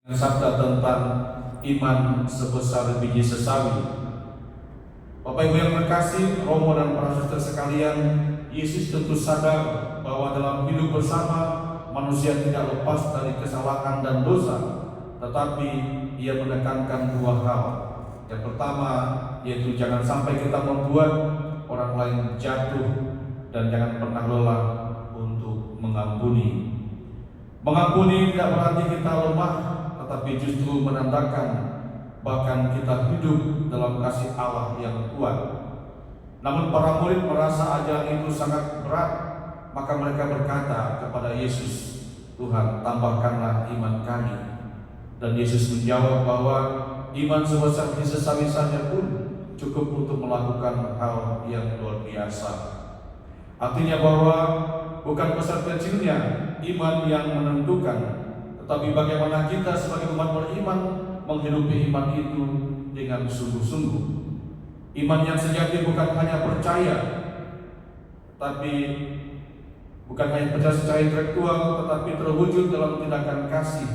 Sabda tentang iman sebesar biji sesawi. Bapak Ibu yang terkasih, Romo dan para saudara sekalian, Yesus tentu sadar bahwa dalam hidup bersama manusia tidak lepas dari kesalahan dan dosa, tetapi Ia menekankan dua hal. Yang pertama yaitu jangan sampai kita membuat orang lain jatuh, dan jangan pernah lelah untuk mengampuni. Mengampuni tidak berarti kita lemah, tetapi justru menandakan bahkan kita hidup dalam kasih Allah yang kuat. Namun para murid merasa ajaran itu sangat berat, maka mereka berkata kepada Yesus, "Tuhan, tambahkanlah iman kami." Dan Yesus menjawab bahwa iman sebesar biji sesawi saja pun cukup untuk melakukan hal yang luar biasa. Artinya bahwa bukan besar kecilnya iman yang menentukan, tetapi bagaimana kita sebagai umat beriman menghidupi iman itu dengan sungguh-sungguh. Iman yang sejati bukan hanya percaya, tapi bukan hanya percaya secara intelektual, tetapi terwujud dalam tindakan kasih,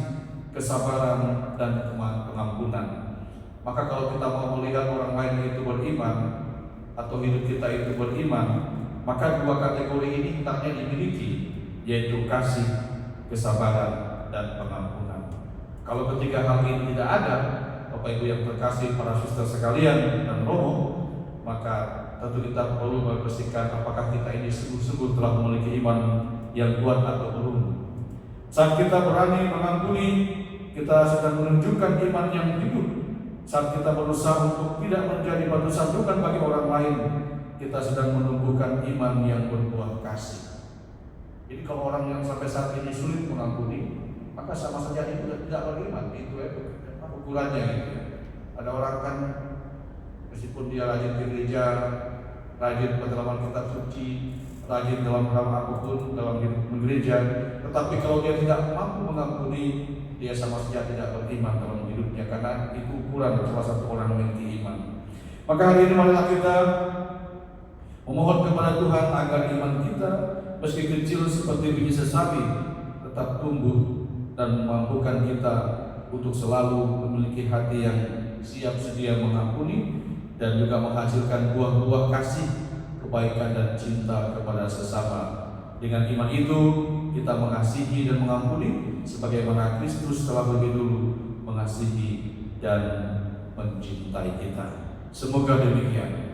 kesabaran, dan pengampunan. Maka kalau kita mau melihat orang lain itu beriman, atau hidup kita itu beriman, maka dua kategori ini hendaknya dimiliki, yaitu kasih, kesabaran, dan pengampunan. Kalau ketiga hal ini tidak ada, Bapak Ibu yang terkasih, para suster sekalian dan Romo, maka tentu kita perlu membersihkan apakah kita ini sungguh-sungguh telah memiliki iman yang kuat atau belum. Saat kita berani mengampuni, kita sedang menunjukkan iman yang hidup. Saat kita berusaha untuk tidak menjadi batu sandungan bagi orang lain, kita sedang menumbuhkan iman yang berbuah kasih. Jadi kalau orang yang sampai saat ini sulit mengampuni, maka sama saja itu tidak beriman. Itu ukurannya gitu. Ada orang kan meskipun dia rajin ke gereja, rajin pendalaman kitab suci, rajin dalam hal apapun dalam hidup gereja, tetapi kalau dia tidak mampu mengampuni, dia sama saja tidak beriman dalam hidupnya, karena itu ukuran salah satu orang memiliki iman. Maka hari ini marilah kita memohon kepada Tuhan agar iman kita meski kecil seperti biji sesawi tetap tumbuh dan memampukan kita untuk selalu memiliki hati yang siap sedia mengampuni dan juga menghasilkan buah-buah kasih, kebaikan, dan cinta kepada sesama. Dengan iman itu kita mengasihi dan mengampuni sebagaimana Kristus telah lebih dulu mengasihi dan mencintai kita. Semoga demikian.